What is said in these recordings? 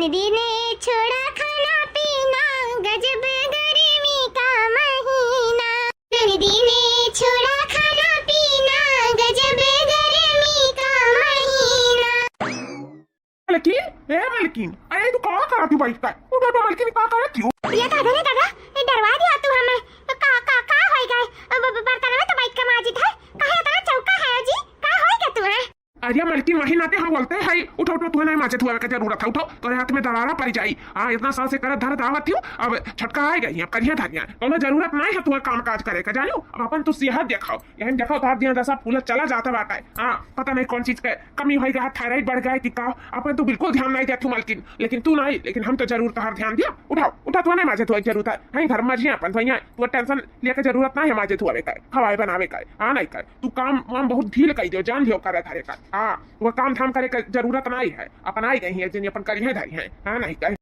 रिनिधि ने छोड़ा खाना पीना, गजब गर्मी का महीना। रिनिधि ने छोड़ा खाना पीना, गजब गर्मी का महीना। मलकिन ए मलकिन, अरे तू का करती बैठ का? उठो तो मलकिन, का करती हो? ये दादा ये डरवा दिया तू हमें। का होई गए बर्तन में तो बैठ के माजिद है, काहे इतना चौका है जी? का होई के तू है? अरे मलकिन वही नाते हम बोलते हैं उठो उठो, तुम्हें नहीं माचे हुआ का जरूरत है, उठो तोरे हाथ में दरारा पड़ जाई। इतना साल से करत धरत आवत थी, अब छटका आ गई, अब करिया धरिया कोनो जरूरत नहीं है तुम्हें काम काज करे का, जानो। अब अपन तू सेहत दिखाओ, यही दिखाओ तार दिया दशा फूल चला जाता बाटा है। पता नहीं कौन चीज का कमी हो गया, थायराइड बढ़ गया कि का, अपन तो बिल्कुल ध्यान नहीं देती मलकिन, लेकिन तू नहीं, लेकिन हम तो जरूर तहार ध्यान दिया। उठाओ उठा, तुम्हें नहीं माजे तुम्हें जरूरत है, घर में अपन भैया तू टेंशन लेकर जरूरत नहीं है माजे धुआवे का, हवाए बनावे का। नहीं कर तू काम वाम बहुत ढील कर दो, जान लियो करे थारे का। वो काम धाम करे का जरूरत नहीं है, अपन आई गई है जिन अपन करिए धरी है। नहीं कर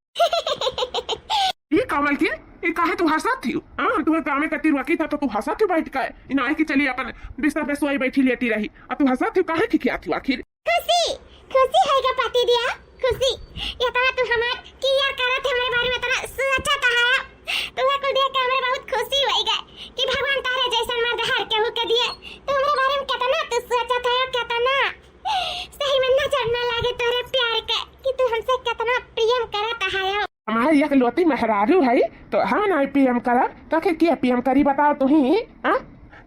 ये कमल की ये काहे तू हंसत थी? तू काम करती रुकी था तो तू हंसत थी बैठ के, इन आए कि चलिए अपन बिस्तर पे सोई बैठी लेटी रही, और तू हंसत थी काहे की क्या थी आखिर? खुशी खुशी है का पति दिया, खुशी ये तना तू हमार किया करत हमरे बारे में तना सोचत है। तुम्हें को देख के हमरे बहुत खुशी होई गए कि भगवान तारे जैसन मर्द हर केहू के दिए। तू हमरे बारे में कितना तू सोचत है, कितना सही में नजर ना लागे तोरे प्यार के कि तू हमसे कितना प्रेम करत है। हमारी एक लोती मेहरारू है तो हम नहीं पीएम करा तो क्या पीएम करी बताओ तू ही?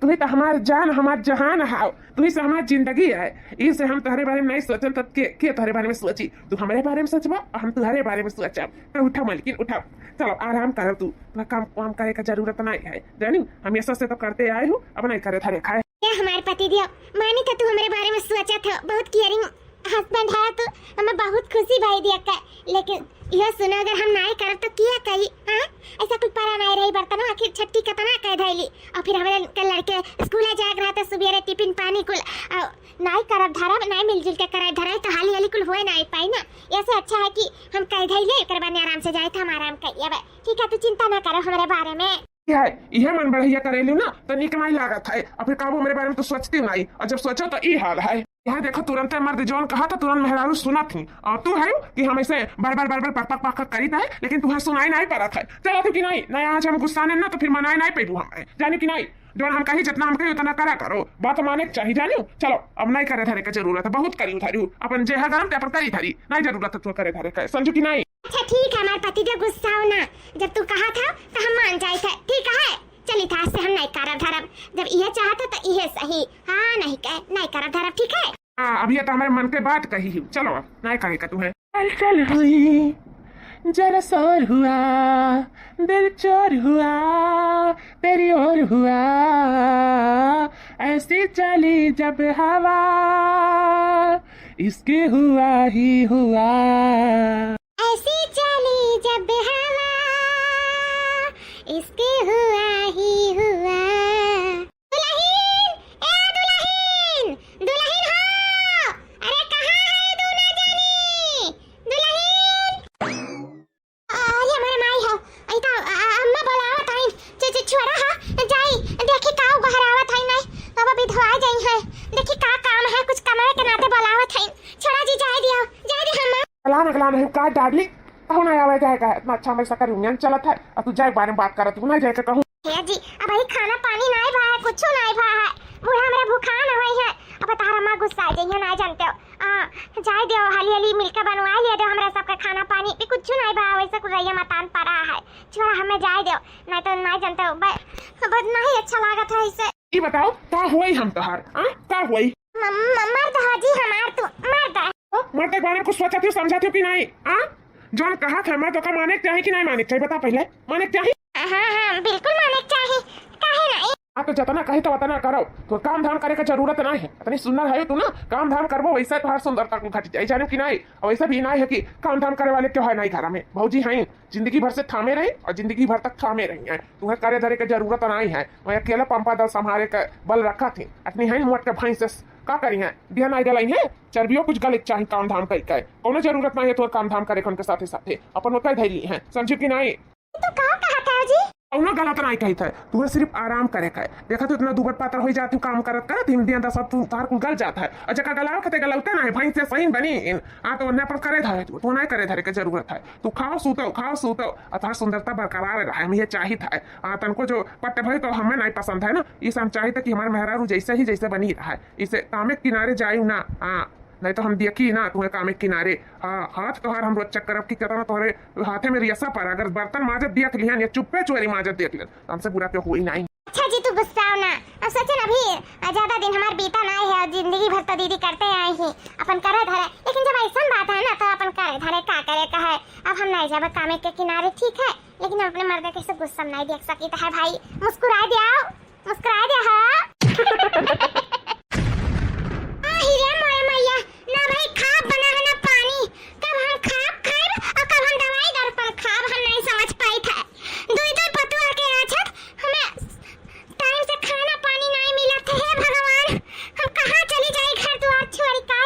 तुम्हें तो हमार जान हमार जहान है, तुम्हें से हमारी जिंदगी है। इसे हम तुम्हारे बारे में नहीं सोचे तो के तुम्हारे बारे में सोची? तू हमारे बारे में सोचबा, हम तुम्हारे बारे में सोचब। तो उठा मलकिन उठा, चलो आराम करो, तू काम काम करे का जरूरत नहीं है, जानी हमेशा से तो करते आए हो, अब नहीं करे थारे खाए। हमारे पति दिया मानी तो तू हमारे बारे में सोचा था, बहुत केयरिंग हस्बैंड है तो हमें बहुत खुशी भाई दिया का। लेकिन यह सुनो अगर हम नहीं करब तो किया कही? ऐसा कुछ परा नहीं रही बर्तन आखिर छट्टी कितना कह धैली, और फिर हमारे के लड़के स्कूल जाग रहा था सुबह टिफिन पानी कुल नहीं करब धरब, नहीं मिलजुल के करे धराई तो हाली हाली कुल होए नहीं पाई ना। ऐसे अच्छा है कि हम कह धैले करबाने आराम से जाए, हम आराम करिए। ठीक है, तू चिंता ना करो हमारे बारे में। यह मन बढ़िया करेलू ना तो निक नहीं लागत है, और फिर काबू मेरे बारे में तो सोचती नहीं, और जब सोचो तो ये हाल है। यहाँ देखो तुरंत मर्द जौन कहा था तुरंत मेहरारू सुना थी, और तू है कि हम ऐसे बार बार पक पक करी था, लेकिन तुम्हें सुनाई नहीं पड़ा था। चलो तू कि नहीं आज हम गुस्सा ने ना तो फिर मनाए नहीं पेबू हमें, जानी कि नहीं? जो हम कही जितना हम कही उतना करा करो, बात माने चाहिए जानियो। चलो अब नहीं करे धरे का जरूरत है, बहुत करी उधारी अपन जे है गरम पर करी धरी, नहीं जरूरत है तू करे धरे का, समझू कि नहीं? अच्छा ठीक है, हमारे पति जो गुस्सा हो ना, जब तू कहा था तो हम मान जाए थे। ठीक है चली था से हम नहीं करब धरब, जब ये चाहते तो ये सही। नहीं करब धरब, ठीक है? अभी तो हमारे मन के बात कही ही, चलो नहीं करेगा तुम्हें। चल हुई जरा सोर हुआ, दिल चोर हुआ, तेरी ओर हुआ, ऐसी चली जब हवा, इसके हुआ ही हुआ। ऐसी चली जब हवा, इसके हुआ ही हुआ। नहीं का डार्लिंग कहूँ ना आवे जाएगा, इतना अच्छा मैं सकर यूनियन चलत है, और तू जाए बारे में बात करत हूँ ना जाए कहूँ जी। अब भाई खाना पानी नहीं भा है, कुछ नहीं भा है, बूढ़ा मेरा भूखा न होई है। अब तारा मां गुस्सा आ जाइए, ना जानते हो जाए दियो हाली हाली मिलकर बनवा लिया दो हमरा सबका खाना पानी भी, कुछ नहीं भा वैसे कुछ रैया मतान पड़ा है, छोड़ा हमें जाए दियो, नहीं तो नहीं जानते हो बस नहीं अच्छा लागत है इसे। ये बताओ का हुई हम तोहार का हुई? मर्द हाजी हमार तो मर्द मर्द के बारे में कुछ सोचा थी समझा थी कि नहीं? जौन कहा था मैं तो का माने चाहिए कि नहीं माने चाहिए, बता पहले माने चाहिए? हाँ बिल्कुल माने चाहिए, काहे नहीं? तो जतना कही तो उतना करो, तो काम धाम करे का जरूरत नहीं है, इतनी सुंदर है तू ना, काम धाम करबो वैसे तो हर सुंदरता को घट जाए, जाने कि नहीं? और वैसे भी नहीं है कि काम धाम करे वाले क्यों है नहीं घर में, भौजी हैं जिंदगी भर से थामे रही और जिंदगी भर तक थामे रही है, तुम्हें करे धरे की जरूरत नहीं है। मैं अकेला पंपा दल संभाले का बल रखा थी, अपनी है मोट के भैंस का करी है, दिया नहीं गलाई है, चर्बियों कुछ गलत चाहिए काम धाम करके, कोनो जरूरत नहीं है तो काम धाम करे उनके साथे साथे अपन होकर धैली है, समझो कि नहीं? तो का कहा था जी? और गलत नहीं कही था तुम्हें सिर्फ आराम करे का देखा तो इतना दुबट पातर हो जाती काम करत करत हिम दिया सब तू तार कुल गल जाता है और जगह गलाव कते गलौते ना है भाई से सही बनी आ तो उन्हें पर करे था तो नहीं करे धरे के जरूरत है तू खाओ सूतो अथार सुंदरता बरकरार रहा हमें ये चाहिए था तनको जो पट्टे भाई तो हमें नहीं पसंद है ना इस हम चाहिए कि हमारे मेहरारू जैसे ही जैसे बनी रहा है इसे कामे किनारे जायू ना नहीं तो हम देखी ना तुम्हें कामे किनारे हाथ तोहार हम रोज चेक करब कि कितना तोहरे हाथे में रियसा पर अगर बर्तन माजत देख लिया या चुप्पे चोरी माजत देख लिया हमसे बुरा क्यों हुई नहीं। अच्छा जी तू गुस्साओ ना अब सोचे ना अभी ज्यादा दिन हमारे बीता ना है और जिंदगी भर तो दीदी करते आए ही अपन करे धरे लेकिन जब ऐसा बात है ना तो अपन करे धरे का करे का है अब हम नहीं जाबे कामे के किनारे ठीक है लेकिन हम अपने मर्द के गुस्सा नहीं देख सकी है भाई मुस्कुरा दिया हाँ हीरे मोरे मैया ना भाई खाब बना है ना पानी कब हम खाब खाएब और कब हम दवाई दर्पण खाब हम नहीं समझ पाई था दो पतुआ के आछत हमें टाइम से खाना पानी नहीं मिला था हे भगवान हम कहां चली जाए घर द्वार छोड़ का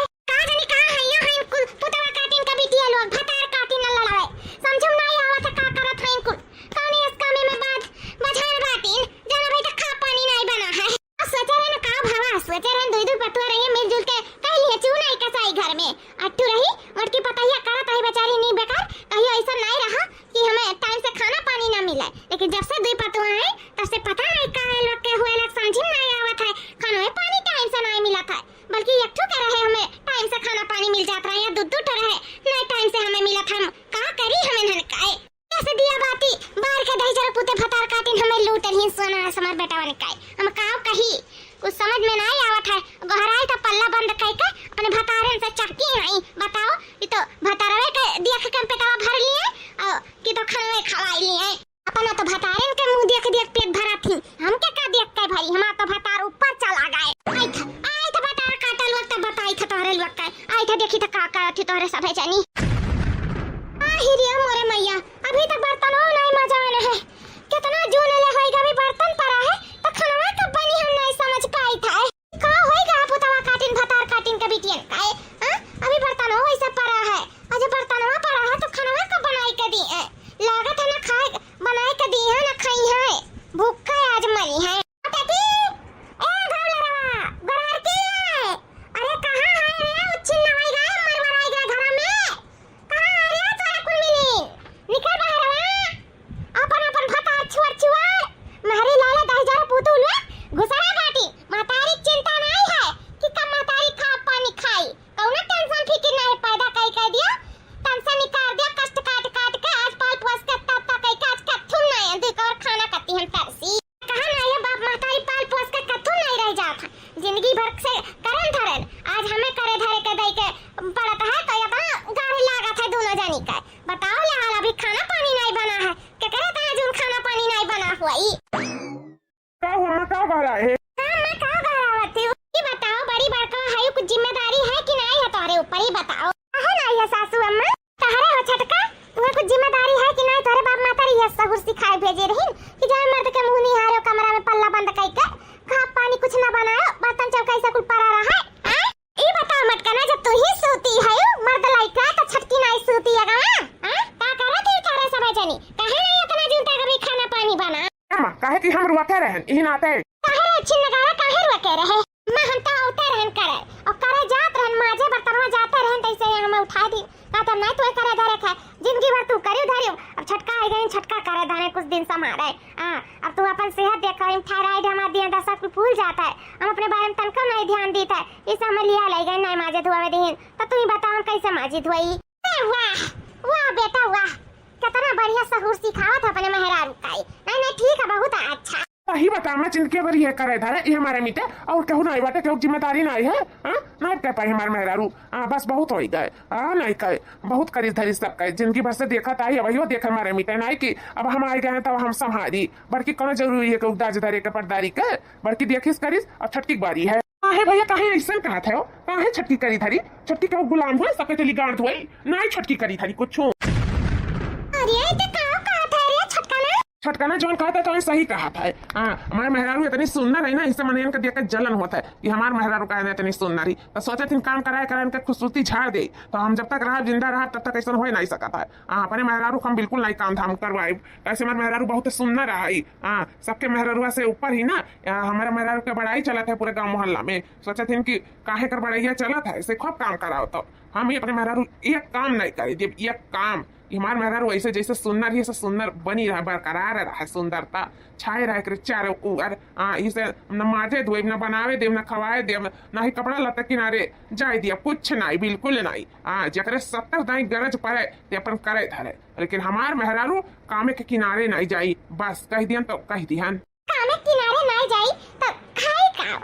जाने कहां है यहाँ कुल पुतवा काटिन का बिटिया लोग भतार काटिन न लड़ावे समझम नहीं आवत का करत है कुल कौन इस कामे में बात बझार बाटिन जाना भाई तो खा पानी नहीं बना है सोचे रहन का भावा सोचे रहन दो पतुआ रही मिलजुल के कह लिए चू नहीं कसाई घर में अट्टू रही और की पताइया करत है बेचारी नहीं बेकार कहियो ऐसा नहीं रहा कि हमें टाइम से खाना पानी ना मिले लेकिन जब से दो पतुआ है तब से पता नहीं कहां लोग के हुए लग समझ नहीं आवत है खाना में पानी टाइम से नहीं मिला था बल्कि एक ठो के रहे हमें टाइम से खाना पानी मिल जाता है या दूध रहे नहीं टाइम से हमें मिला था का करी हमें ननकाए कैसे दिया बाती बाहर के दही जरा पुते भतार काटिन हमें लूट रही सोना समर बेटा वन काए हम काव कही कुछ समझ में नहीं आवत है गहराई तो पल्ला बंद कई के अपने भतारन से चक्की नहीं बताओ ये तो भतारवे के देख के पेटवा भर लिए और कि तो खाने खवाई लिए अपना तो भतारन के मुंह देख पेट भरा थी हम के का देख के भाई हमारा तो भतार ऊपर चला गए आई तो भतार काटल वक्त बताई था तोहरे वक्त आई था देखी तो का करत थी तोहरे सब जानी हिरिया मोरे मैया अभी तक बर्तनों नहीं मजाना है कितना जून ले होएगा भी बर्तन पड़ा है तो खाना कब बनी हम नहीं समझ पाई था का होएगा पुतवा काटिन भतार काटिन के बिटियन काए अभी बर्तनों वैसे पड़ा है और जो बर्तनों पड़ा है तो खाना कब बनाई के दी है लागत है ना खाए बनाई के दी है ना खाई है भूखा आज मरी है बेटी ए घावलरवा गरार की है अरे कहां है रे उच्छिन नवाई गए मरवराई गए घर में कहां है रे तोरा कुल मिली निकल बाहर अपन अपन भतार छुआ छुआ मारे लाला 10000 पुतुल घुसरा बाटी मातारी चिंता नहीं है कि कब मातारी खा पानी खाई कौन टेंशन फिक्र नहीं पैदा कई दिया टेंशन निकाल दिया कष्ट काट काट के आज पाल पोस के तब तक कई काज का थुम नहीं अंधी और खाना कती हम तरसी कहां नहीं है बाप मातारी पाल पोस के कथु नहीं रह जाता जिंदगी भर से करन धरन आज हमें करे धरे के दई के पड़ता है तो या गाड़ी लागत है दोनों जानी का बताओ ले हाल अभी खाना पानी नहीं बना है के करे ता जो खाना पानी नहीं बना हुआ ई का हुआ का कह रहा है मैं का गरावती हूं ये बताओ बड़ी बड़का है कुछ जिम्मेदारी है कि नहीं है तोरे ऊपर ही बताओ कहां नहीं है सासू अम्मा तहरे हो छटका तुम्हें कुछ जिम्मेदारी है कि नहीं तोरे बाप माता री सहुर सिखाए भेजे रही कि जाए मर्द के मुंह निहारो कमरा में पल्ला बंद कई के खा पानी कुछ ना बनायो बर्तन चौका ऐसा कुल पड़ा रहा है ये बता मत कहना जब तू ही सोती है मर्द लाइका तो छटकी नहीं सोती है का करे थी तारे सब जानी कहे नहीं इतना जुनता कभी खाना पानी बना अम्मा काहे कि हम रुआते रहन यही नाते काहे अच्छी नगारा काहे रुके रहे मैं हम तो होते रहन करे और करे जात रहन माजे बर्तनवा जाते रहन तैसे हम उठा दी का तो नहीं तो करे धरे खा जिंदगी भर तू करियो धरियो अब छटका आ गई छटका करे धरे कुछ दिन संभाले अब तू अपन सेहत देखा थायराइड हमार दिया दशा कुल फूल जाता है हम अपने बारे में तनका नहीं ध्यान देता है इस हम लिया ले गए नहीं माजे धुआवे दिन तो तू ही बता हम कैसे माजी धुआई वाह वाह बेटा वाह कितना बढ़िया सहूर सिखावत अपने मेहरारू काई नहीं ठीक है बहुत अच्छा सही बता मैं जिंदगी भर ये करे धरे ये हमारे मीटे और कहू नहीं बाटे कहू जिम्मेदारी नहीं है नहीं कह पाई हमारे मेहरारू बस बहुत हो गए नहीं कहे बहुत करी धरी सब कहे जिंदगी भर से देखा था वही देखा हमारे मीटे नहीं कि अब हम आए गए तब हम संभारी बल्कि कौन जरूरी है कि दाज धरे के पर्दारी के बल्कि देखिस करिस और छटकी बारी है काहे भैया काहे ऐसा कहा था काहे छटकी करी धरी छटकी के गुलाम हुए सके चली गांठ हुई नहीं छटकी करी धरी कुछ छटकाना जौन कहता तो सही कहा था। हाँ, हमारे मेहरारू इतनी सुंदर है ना, इससे मन के देख के जलन होता है कि हमारे मेहरारू कह इतनी सुंदर ही तो सोचे थिन काम कराए इनके खूबसूरती झाड़ दे तो हम जब तक रहा जिंदा रहा तब तक ऐसा हो नहीं सकता है। हाँ, अपने मेहरारू हम बिल्कुल नहीं काम धाम करवाए, ऐसे हमारे मेहरारू बहुत सुंदर रहा। हाँ, सबके मेहरारुआ से ऊपर ही ना हमारे मेहरारू के बड़ाई चलत है पूरे गाँव मोहल्ला में। सोचे थिन कि काहे कर बड़ाइया चलत है, इसे खूब काम कराओ तो हम ही अपने मेहरारू एक काम नहीं करे जब एक काम हमारे मेहरारू ऐसे जैसे सुंदर ही ऐसे सुंदर बनी रहा, बरकरार रहा, सुंदरता छाए रहे कर चारों ऊपर। इसे न माजे धोए न बनावे देव न खवाए देव न ही कपड़ा लता किनारे जाए दिया, कुछ नहीं, बिल्कुल नहीं। जकरे 70 दाई गरज पड़े ते अपन करे धरे, लेकिन हमार मेहरारू कामे के किनारे नहीं जाई, बस कह दियन तो कह दिहन कामे के किनारे नहीं जाई तो खाई का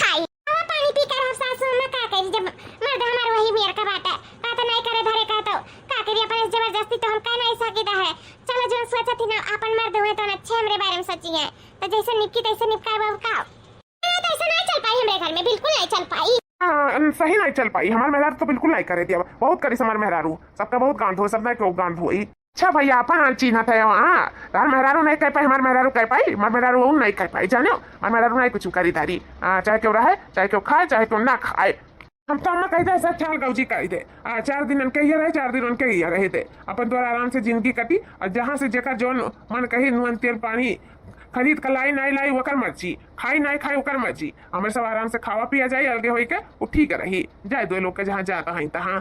खाई पानी पी कर हम सासू में का करी जब मर्द हमार वही मेर का बात है का तो नहीं करे धरे का तो का करी अपन जबरदस्ती तो हम कह नहीं सकीदा है। चलो जो सोचा थी ना अपन मर्द हुए तो अच्छे हमरे बारे में सोची है तो जैसे निपकी तैसे निपकाए बाबू का तो ऐसा नहीं चल पाई हमरे घर में, बिल्कुल नहीं चल पाई। सही नहीं चल पाई, हमारे मेहरारू तो बिल्कुल नहीं करे दिया, बहुत करी हमारे मेहरारू सबका बहुत गांध हो, सब क्यों गांध हुई। अच्छा भैया अपन चिन्ह थे वहाँ तार मेहरारू नहीं कह पाई, हमारे मेहरारू कह पाई, हमारे मेहरारू वो नहीं कह पाई, जानो हमारे मेहरारू नहीं कुछ करी तारी। चाहे क्यों रहे चाहे क्यों खाए चाहे क्यों ना खाए, हम तो हम कह दे सब चाल गौजी कह दे। 4 दिन उनके ही रहे 4 दिन उनके ही रहे थे, अपन द्वारा आराम से जिंदगी कटी और जहाँ से जेकर जोन मन कही नुन तेल पानी खरीद कर लाई नहीं लाई वकर मर्जी, खाई नहीं खाई वकर मर्जी, हमें सब आराम से खावा पिया जाए अलगे हो के वो ठीक रही जाए, दो लोग के जहाँ जाता है तहाँ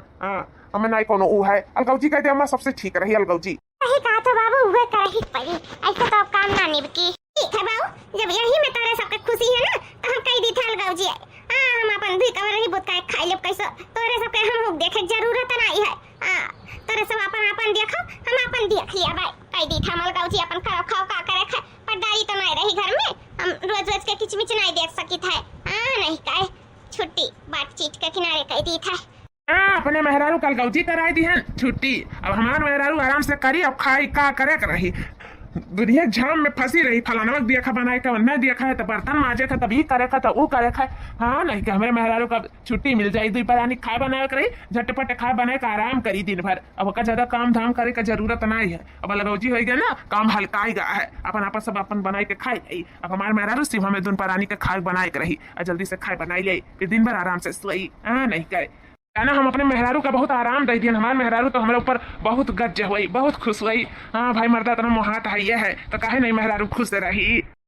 हमें नहीं कोनो ऊ है। अलगौजी कहते हमारा सबसे ठीक रही अलगौजी। सही कहा तो बाबू हुए कर ही पड़ी, ऐसे तो काम ना निभकी। ठीक है बाबू, जब यही में तारे सबके खुशी है ना तो हम कह दी था अलगौजी है। हम अपन भी कवर रही बुत का खाई लेब कैसे तोरे सबके हम देखे जरूरत नहीं है। तोरे सब अपन देखो हम अपन देख लिया भाई, कह दी था अलगौजी अपन खाओ खाओ का करे खाए पढ़ाई तो नहीं रही घर में, हम रोज रोज के किचमिच नहीं देख सकी था। नहीं कहे छुट्टी बातचीत के किनारे कह दी था। अपने मेहरारू कल गौजी कराई दी है छुट्टी, अब हमारे मेहरारू आराम से करी अब खाई का करे कर रही, दुनिया झाम में फंसी रही, फलानवक दिया खा बनाए का न दिया खाए तो बर्तन माजे का तभी करे का तो वो करे खाए। हाँ नहीं कि हमारे मेहरारू का छुट्टी मिल जाए दो परानी खाए बनाए कर रही, झटपट खाए बनाए का आराम करी दिन भर, अब ओका ज्यादा काम धाम करे का जरूरत नहीं है। अब लगौजी हो गया ना काम हल्काई गा है, अपन आपस सब अपन बनाए के खाई गई। अब हमारे मेहरारू सिर्फ हमें दून परानी के खाए बनाए कर रही और जल्दी से खाए बनाई ले फिर दिन भर आराम से सोई। नहीं करे ना हम अपने मेहरारू का बहुत आराम दे दिए, हमारे मेहरारू तो हमारे ऊपर बहुत गज हुई, बहुत खुश हुई। हाँ भाई मर्दा इतना मोहात है ये है तो काहे नहीं मेहरारू खुश रही।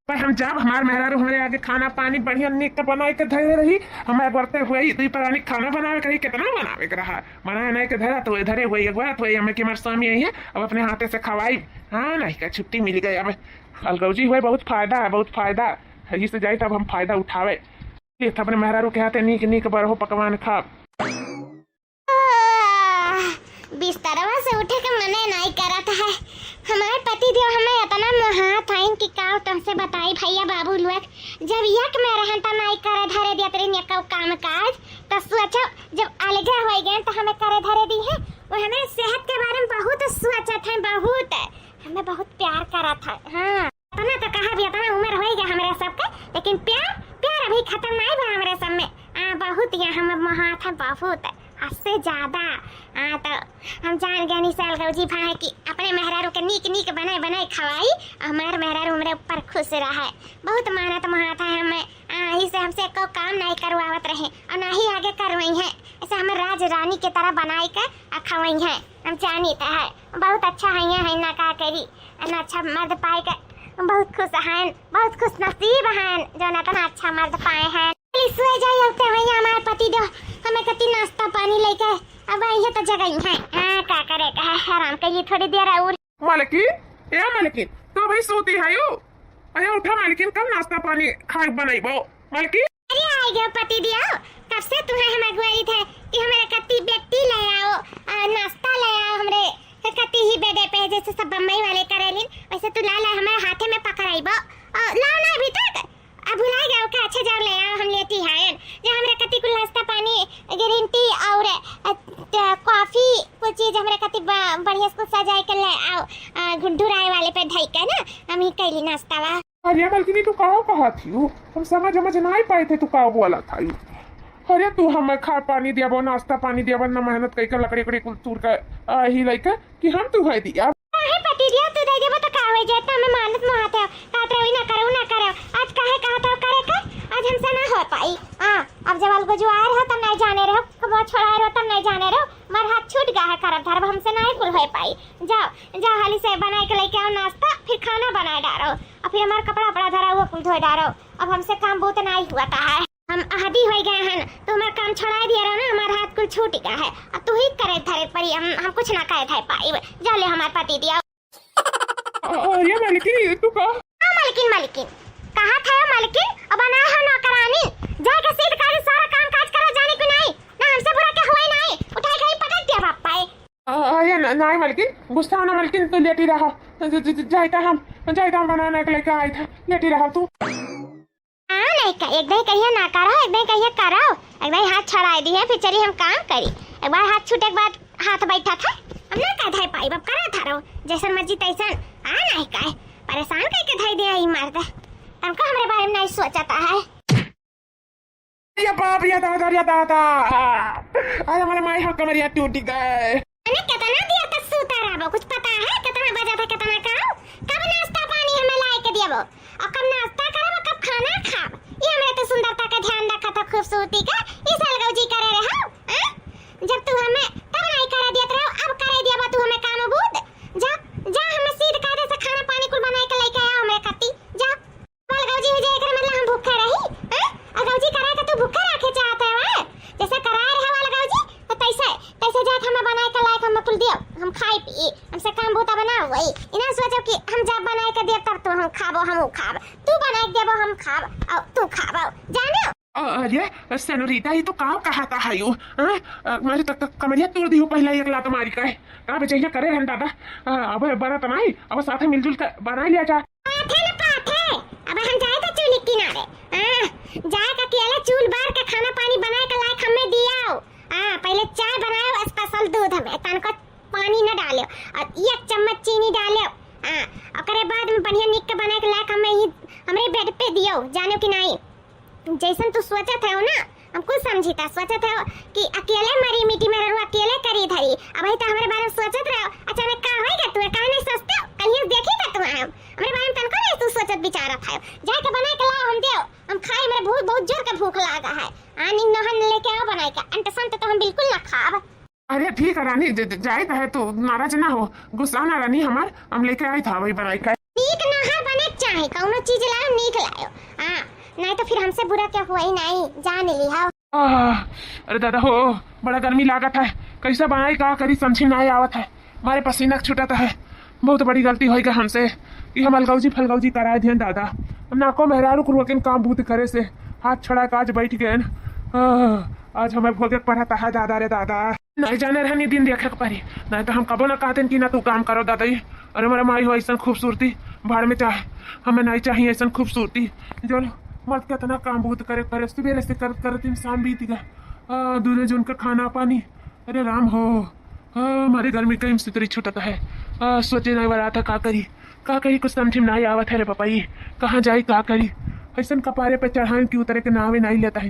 भाई हम जब हमारे मेहरारू हमारे आगे खाना पानी बढ़िया निक बनाए के धरे रही, हमारे बढ़ते हुए दुई परानी खाना बनावे के रही, कितना बनावे के रहा बनाए नहीं के धरा तो धरे हुए एक बात हुई हमें कि हमारे स्वामी यही है अब अपने हाथे से खवाई। हाँ नहीं का छुट्टी मिल गई, अब अलगौजी हुए बहुत फायदा है, बहुत फायदा है, से जाए तब हम फायदा उठावे अपने मेहरारू के हाथे नीक नीक बरहो पकवान खा। बिस्तरवा से उठे के मने नहीं करत है, हमारे पति देव हमें इतना मोहात है कि का तुमसे बताई भैया बाबू लोग, जब यक में रहन त नहीं करे धरे दिया तेरे ने काम काज तो सोचो जब अलगा हो गए तो हमें करे धरे दी है। वो हमें सेहत के बारे में बहुत सोचत है, बहुत हमें बहुत प्यार करत है। हाँ इतना तो कहा भी इतना उम्र हो गया हमारे सबका, लेकिन प्यार प्यार अभी खत्म नहीं हुआ हमारे सब में। बहुत यहाँ हमें मोहात है बहुत उससे ज्यादा। तो हम जान गए नहीं साल गौजी भाई कि अपने मेहरारू के नीक नीक बनाए बनाए खवाई, हमारे मेहरारू हमारे ऊपर खुश रहा है, बहुत मानत महात है हमें। इसे हमसे कोई काम नहीं करवावत रहे और ना ही आगे करवाई है, ऐसे हमें राज रानी की तरह बनाई कर खवाई है। हम जानी तो है बहुत अच्छा है ना का करी ना अच्छा मर्द पाए कर बहुत खुश हैं, बहुत खुश नसीब हैं जो ना तो अच्छा मर्द पाए हैं। सोए जाए होते भैया हमारे पति दो हमें कति नाश्ता पानी लेकर अब ये तो जगह है। क्या करे कहा आराम करिए थोड़ी देर और। मालकिन या मालकिन तो भाई सोती है यो, अरे उठा मालकिन कब नाश्ता पानी खाए बनाइबो मालकिन। अरे आ गया पति दिया, कब से तुम्हें हम अगुवाई थे कि हमारे कति व्यक्ति ले आओ नाश्ता ले आओ, हमरे कति ही बेडे पे जैसे सब बम्बई वाले करेलिन वैसे तू ला ला हमारे हाथे में पकड़ाइबो लाओ ना अभी तक अब भुला गया का। अच्छा जाओ ले आओ हम लेती हैं जो हमरे कति कुल नाश्ता पानी ग्रीन टी और कॉफी कुछ चीज हमरे कति बढ़िया से सजाए के ले आओ गुड्डू राय वाले पे ढाई के ना हम ही कैली नाश्ता वा। अरे मालकिनी तू कहा थी हम समझ नहीं पाए थे तू का बोला था। अरे तू हमें खा पानी दिया बो नाश्ता पानी दिया ना मेहनत कई लकड़ी कड़ी कुल तूर का ही लइका कि हम तू है दिया पति दिया तू दे देबो तो का हो जाए तो हमें मानत मोहत है कहत रहो ना करो आज काहे कहत हो करे का आज हमसे ना हो पाई। हां अब जब अलगो जो आए रहो तब नहीं जाने रहो कब छोड़ा रहो तब नहीं जाने रहो मार हाथ छूट गया है करब धरब हमसे नहीं कुल हो पाई। जाओ हाली से बना के लेके आओ नाश्ता फिर खाना बना डालो और फिर हमारा कपड़ा अपड़ा धरा हुआ कुल धो डालो। अब हमसे काम बहुत नहीं हुआ है हम आदी हो गए हैं तो हमारा काम छोड़ा दिया रहा ना हमारा हाथ कुल छूट गया है अब तू ही करे धरे पड़ी हम कुछ ना करे थे पाई जा ले हमारे पति दिया। अरे मालकिन तू का मालकिन कहा था मालकिन अब ना हो ना करानी जाके सीध का सारा काम काज करा जाने को नहीं ना हमसे बुरा क्या हुआ नहीं उठा के ही पटक दिया बाप पाए। अरे नहीं मालकिन गुस्सा ना मालकिन तू लेटी रहा जायता हम बनाने के लेके आए थे लेटी रहा तू। नहीं का एक दिन कहिए ना करो एक दिन कहिए करो एक दिन हाथ छड़ा दी है फिर चलिए हम काम करी एक बार हाथ छूटे के बाद हाथ बैठा था हम ना कह धाई पाई बाप करा था रो जैसन मर्जी तैसन नहीं का परेशान करके धाई दिया ही मार दे तुमको हमारे बारे में नहीं सोचता है। ये बाप ये दादा आज हमारे माई हक कमरिया टूट गए। मैंने कितना दिया तक सूता रहा कुछ पता है कितना बजा था कितना खाओ कब नाश्ता पानी हमें लाए के दिया वो और कब नाश्ता करो कब खाना खाओ ये हमें तो सुंदरता का ध्यान रखा था खूबसूरती का इस अलगौ जी करे रहो जब तू हमें तब नहीं करे दिया रहो अब करे दिया तू हमें काम बूद जा हमें सीध कायदे से खाना पानी कुल बनाए के लेके आओ हमें कत्ती जा अलगौ जी हो जाए कर मतलब हम भूखे रही अलगौ जी करे तो तू भूखे रखे चाहते हो जैसे कराए रहे अलगौ जी तो तैसे जाके हमें बनाए के लायक हम कुल दियो हम खाई पी हमसे काम बूता बनाओ वही इना सोचो कि हम जब बनाए के दियो तब तो हम खाबो हम खाब तू बनाए के देबो हम खाब और तू खाबो जानो। अरे सेनोरिटा ही तो काम कहा था हायो मेरी तक कमरिया तोड़ दी हो पहले एक लात मारी का बेचाइया करे रहन दादा अब बना तो नहीं अब साथ मिलजुल कर बना लिया जा पाथे न पाथे अब हम जाए तो चूल्हे किनारे जाए का केला चूल बार के खाना पानी बनाए के लायक हमें दियाओ पहले चाय बनाओ स्पेशल दूध हमें तनको पानी न डालो और एक चम्मच चीनी डालो ओकरे बाद में बढ़िया निक के बनाए के लायक हमें ही हमरे बेड पे दियो जानो कि नहीं जैसन तू सोचा था ना हम कुछ समझीता सोचा था कि अकेले मरी मिट्टी में रहूं अकेले करी धरी अब ही तो हमारे बारे में सोचत रहो अचानक का होएगा तू काहे नहीं सोचते कहीं देखी था तू हमारे बारे में तनको नहीं तू सोचत बिचारा था जाके बना के लाओ हम दियो हम खाए मेरे बहुत जोर का भूख लगा है आनी नहन लेके आओ बनाए का अंत संत तो हम बिल्कुल ना खाब। अरे ठीक है रानी जाए है तो नाराज ना हो गुस्सा ना रानी हमार हम लेके आए था वही बनाई का नीक नहा बने चाहे कौनो चीज लाओ नीक लाओ नहीं तो फिर हमसे बुरा क्या हुआ ही नहीं जान लिया। अरे दादा हो बड़ा गर्मी लागत है कैसे बनाई का करी समझी नहीं आवत है हमारे पसीना छुटाता है बहुत बड़ी गलती होगी हमसे कि हम अलगौजी फलगौजी कराए थे दादा हम नाको मेहरारू कुल काम बूत करे से हाथ छड़ा के आज बैठ गए आज हमें भोगे पढ़ाता है दादा रे दादा नहीं जाने रहनी दिन देखे के पड़ी नहीं तो हम कबो ना कहते कि ना तू काम करो दादा ही अरे हमारे माई हो ऐसा खूबसूरती भाड़ में चाहे हमें नहीं चाहिए ऐसा खूबसूरती जो मर्द का इतना काम बहुत करे सवेरे से करते इंसान बीत गया दूल्हे जो उनका खाना पानी अरे राम हो हमारे घर में कहीं सितरी छुटता है सोचे नहीं बड़ा था का करी कुछ समझ में नहीं आवत है रे पापा ये कहाँ जाई का करी ऐसा कपारे पे चढ़ाए कि उतरे के नावे नहीं लेता है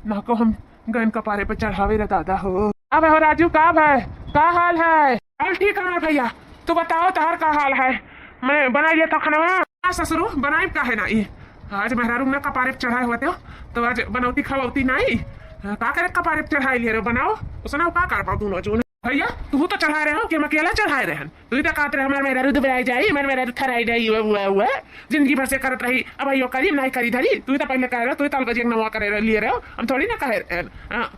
ना को हम गन कपारे पे चढ़ावे रे दादा हो। अब हो राजू का हाल है हाल ठीक है भैया तू बताओ तार का हाल है मैं बना लिया था खाना ससुरु बनाए का है ना ये आज मेहरारू ना कपारे पे चढ़ाए हुए थे तो आज बनौती खवौती नहीं का करे कपारे पे चढ़ाई ले रहे बनाओ उसना का कर पाओ दोनों जो भैया तू तो चढ़ा रहे हो कि हम अकेला चढ़ाए रहे तू तो कहते रहे हमारे मेहरारू दुबराई जाई हमारे मेहरारू थराई जाई हुआ जिंदगी भर से करत रही अब यो करी नहीं करी धरी तू तो पहले कह रहे हो तू तो अलगजी नवा करे लिए रहे हो हम थोड़ी ना कहे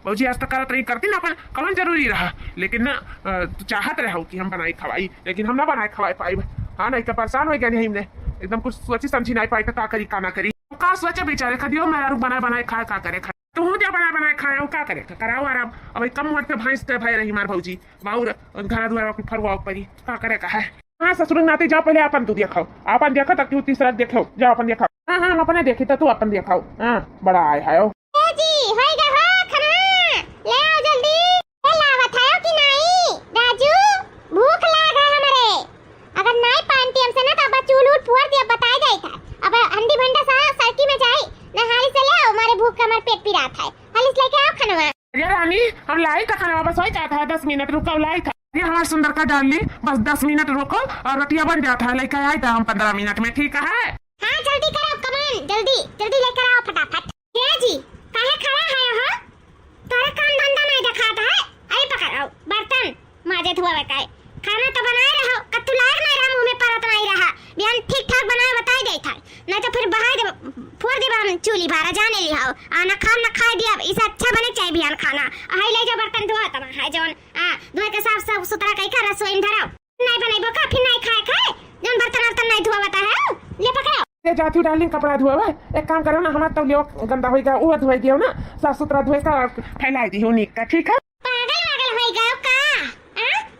भौजी आज तक करत रही करती ना अपन कौन जरूरी रहा लेकिन ना तू चाहत रहो कि हम बनाई खवाई लेकिन हम ना बनाए खवाई पाई हाँ नहीं तो परेशान हो गया नहीं हमने एकदम कुछ सोची समझी नहीं पाई तो का करी का ना करी का सोचे बेचारे खदियो मेहरारू बनाए खाए का करे तू जो बनाए खाए का करे कराओ आराम अब कम उम्र पे भैंस ते भय रही मार भौजी बाउर घर द्वारा फरवाओ परी का करे का है हाँ ससुर नाते जाओ पहले अपन तू देखाओ अपन देखो तक तू तीसरा देखो जाओ अपन देखाओ हाँ हम अपने देखी तो तू अपन देखाओ हाँ बड़ा आए है जी होएगा हो खाना ले आओ जल्दी ले लावत है कि नहीं राजू भूख लाग है हमारे अगर नहीं पानती हमसे ना तो अब चूल उठ फोड़ दिया बताया गया था अब हंडी भंडा सा सड़की में जाए ना हाली से ले आओ हमारे भूख का हमारे पेट पिरात है हाली से लेके आओ खाना अरे रानी हम लाई था खाना बस हो जाता है 10 मिनट रुका लाई था ये हमार सुंदर का डाली बस 10 मिनट रोको और रोटियां बन जाता है लेकर आए तो हम 15 मिनट में ठीक है। हाँ जल्दी करो कमान, जल्दी जल्दी लेकर आओ फटाफट। क्या जी काहे खड़ा है हो? तोरा काम धंधा नहीं दिखाता है? अरे पकड़ो बर्तन माजे धुआ बेकाय, खाना तो बनाए रहो, कत्तू लायक नहीं रहा, मुंह में परत नहीं रहा, बिहान ठीक ठाक बनाए बताई दे था, नहीं तो फिर बहाई दे फोड़ दे हम चूल्ही भारा जाने लिहाओ आना खाम ना खाए दिया, इसे अच्छा बने चाहिए बिहान खाना। हाय ले जा बर्तन धोआ तमा है जोन धोए के साफ सुथरा कई कर रसोई में धराओ, नहीं बनाइबो का फिर नहीं खाए जोन बर्तन नहीं धोआ बता है ले पकड़ो। ये जाती डार्लिंग कपड़ा धोआ है, एक काम करो ना हमारा तौलियो गंदा होएगा वो धोई दियो ना, साफ सुथरा धोए का फैलाई दी हो नीक का ठीक है। पागल वागल होएगा का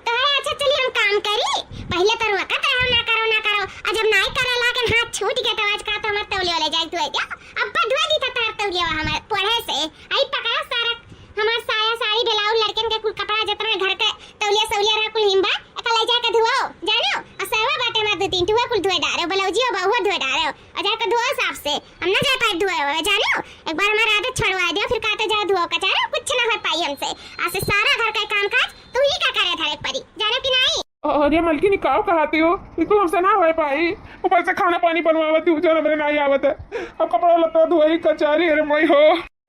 तो है। अच्छा चलिए हम काम करी, पहले तो रुआ का ना करो और जब नहीं करे लाके हाथ छूट गया तो आज का तो हमार तौलियो ले जाए धोए क्या अब धोए दी था तार तौलियो हमार पढ़े से आई पकड़ा सारा हमार साया साड़ी ब्लाउज लड़कन के कुल कपड़ा जितना घर के तौलिया सौलिया रहा कुल हिम्बा एक ले जाके धोओ जानो और सेवा बाटे में 2-3 टुआ कुल धोए डालो ब्लाउजियो बहुआ धोए डालो और जाके धोओ साफ से हम ना जा पाए धोए हो जानो एक बार हमारा आदत छोड़वा दियो फिर कहते जाओ धोओ का जानो कुछ ना हो पाई हमसे आज से सारा घर का काम काज तू ही का करे था एक परी जानो कि नहीं। और ये मलकी निकाव कहती हो बिल्कुल हमसे ना हो पाई, ऊपर से खाना पानी बनवावती हूँ जो हमरे नहीं आवत है, अब कपड़ा लत्ता धोई कचारी अरे मई हो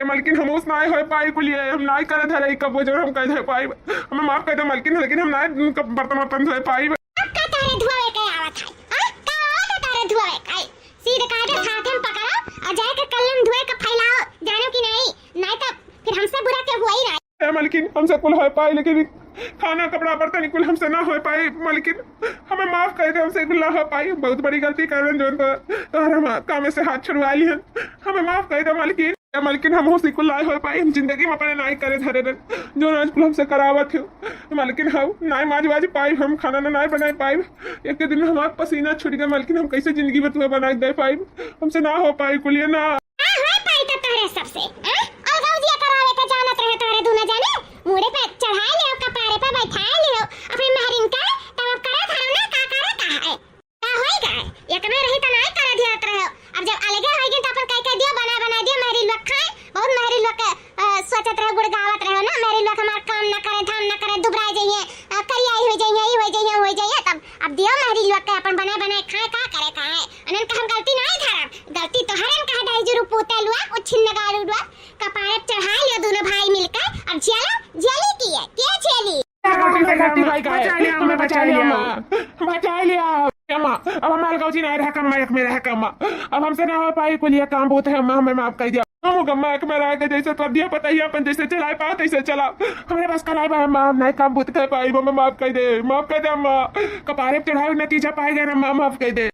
मलकिन हम उस नाई हो पाई कुल ये हम नाई करे धरे कब वो जो हम कह दे पाई हमें माफ कर दो मलकिन लेकिन हम नाई बर्तन धोए पाई का तारे धोए के आवत है हां का तारे धोए के सीधे काटे हाथ में पकड़ो और जाके कलम धोए के फैलाओ जानो कि नहीं तो फिर हमसे बुरा के हुआ ही रहा मलकिन हमसे कुल हो पाई लेकिन खाना कपड़ा बर्तन कुल हमसे ना हो पाई मलकिन हमें माफ कर दे हमसे ना हो पाई बहुत बड़ी गलती कर रहे जो हम काम से हाथ छुड़वा लिए हमें माफ कर दे मलकिन हम उसी को लाए हो पाई हम जिंदगी में अपने नाई करे धरे जो आज कुल हमसे करावत हो मलकिन हम नाई माजवाज पाई हम खाना ना नाई बनाए पाई एक दिन हमारा पसीना छूट गया मलकिन हम कैसे जिंदगी में तुम्हें बना दे पाई हमसे ना हो पाई कुल ये ना हो पाई तो तोरे सबसे अलगौजिया करावे के जानत रहे तोरे दुना जाने मुड़े पे चढ़ा ले कपारे पे बैठा ले अपने महरिन का तब करे थारो ना का करे का होएगा एक में रही तो नहीं करे दिया रहे अब जब अलगे होएगी तो अपन कह दियो बना दियो महरिन लोग खाए बहुत महरिन लोग सोचत रहे गुड़गावत रहे ना महरिन लोग हमार काम ना करे धाम ना करे दुबराई जाइए करियाई हो जाइए तब अब दियो महरिन लोग के अपन बनाए खाए का करे का है अनन का हम गलती नहीं धरब गलती तो हरन का डाई जरू पोते लुआ ओ छिन्न गाड़ुआ कपारे चढ़ा लियो दोनों भाई मिलकर अब जेली की है क्या जेली बचा लिया अब हमारे गौजी नहीं रह कम एक में रह कम अब हमसे ना हो पाई कुल ये काम बहुत है अम्मा हमें माफ कर दिया हम गम्मा एक में रह के जैसे तो दिया पता ही अपन जैसे चला पाओ तैसे चला हमारे पास कलाई अम्मा हम नहीं काम बहुत कर पाई हमें माफ कर दे अम्मा कपारे पे चढ़ाए नतीजा पाएगा ना अम्मा माफ कर दे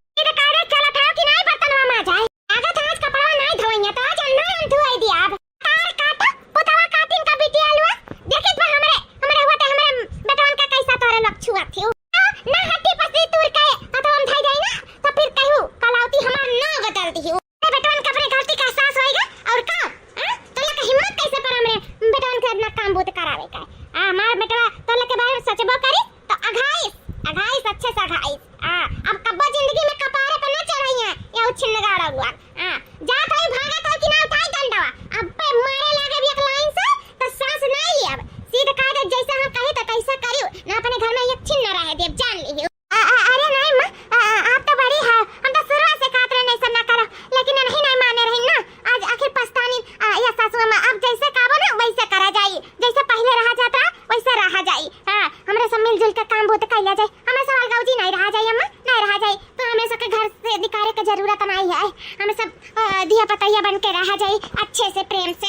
दिया पतैया बन के रहा जाए अच्छे से प्रेम से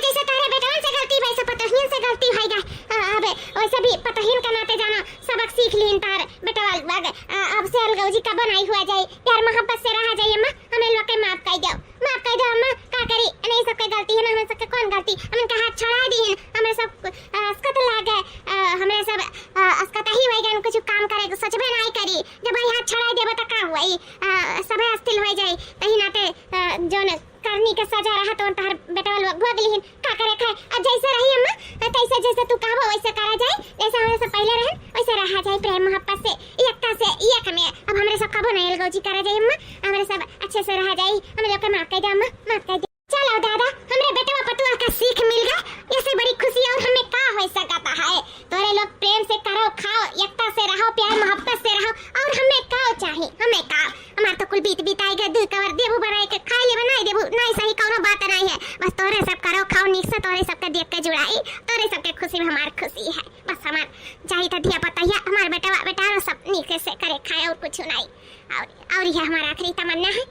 जैसे तारे बेटवन से गलती वैसे पतोहिन से गलती होएगा अब वैसे भी पतोहिन का नाते जाना सबक सीख लीन तार बेटवा अब से अलगौजी का बनाई हुआ जाए प्यार मोहब्बत से रहा जाए अम्मा हमें लोग के माफ कर दो अम्मा का करी नहीं सबके गलती है ना हमें सबके कौन गलती हम का हाथ छोड़ा दी है हमें सब अस्कत लागे हमें सब अस्कत ही होएगा कुछ काम करे सचबे नहीं करी जब भाई हाथ छोड़ा देबो त का होई सब अस्थिल हो जाए तही नाते जोन करनी के सजा रहा तो तार बेटा लोग भोग लिहिन का करे खाए अब जैसे रही अम्मा तैसे जैसे तू कहबो वैसे करा जाए जैसे हमरे से पहले रहन वैसे रहा जाए प्रेम मोहब्बत से एकता से एक में अब हमरे सब कहबो नहीं अलगौजी करा जाए अम्मा हमरे सब अच्छे से रहा जाए हम लोग के माफ कर दे अम्मा माफ कर दे चलो दादा हमरे बेटवा पतुआ का सीख मिल गया इससे बड़ी खुशी और हमें का हो सकता है तोरे लोग प्रेम से करो खाओ, एकता से रहो, प्यार मोहब्बत से रहो। और हमें काओ चाहिए, हमें काओ हमार तो कुल बीत बिताएगा, दूध कवर देबू बनाए के खाए ले बनाई देबू, नहीं सही कोनो बात नहीं है। बस तोरे सब करो, खाओ निक से, तोरे सबके देख के जुड़ाई, तोरे सबके खुशी में हमार खुशी है। बस हमार चाहिए तो दिया बताइए, हमार बेटा सब निक से करे खाए और कुछ नहीं। और यह हमारा आखिरी तमन्ना है।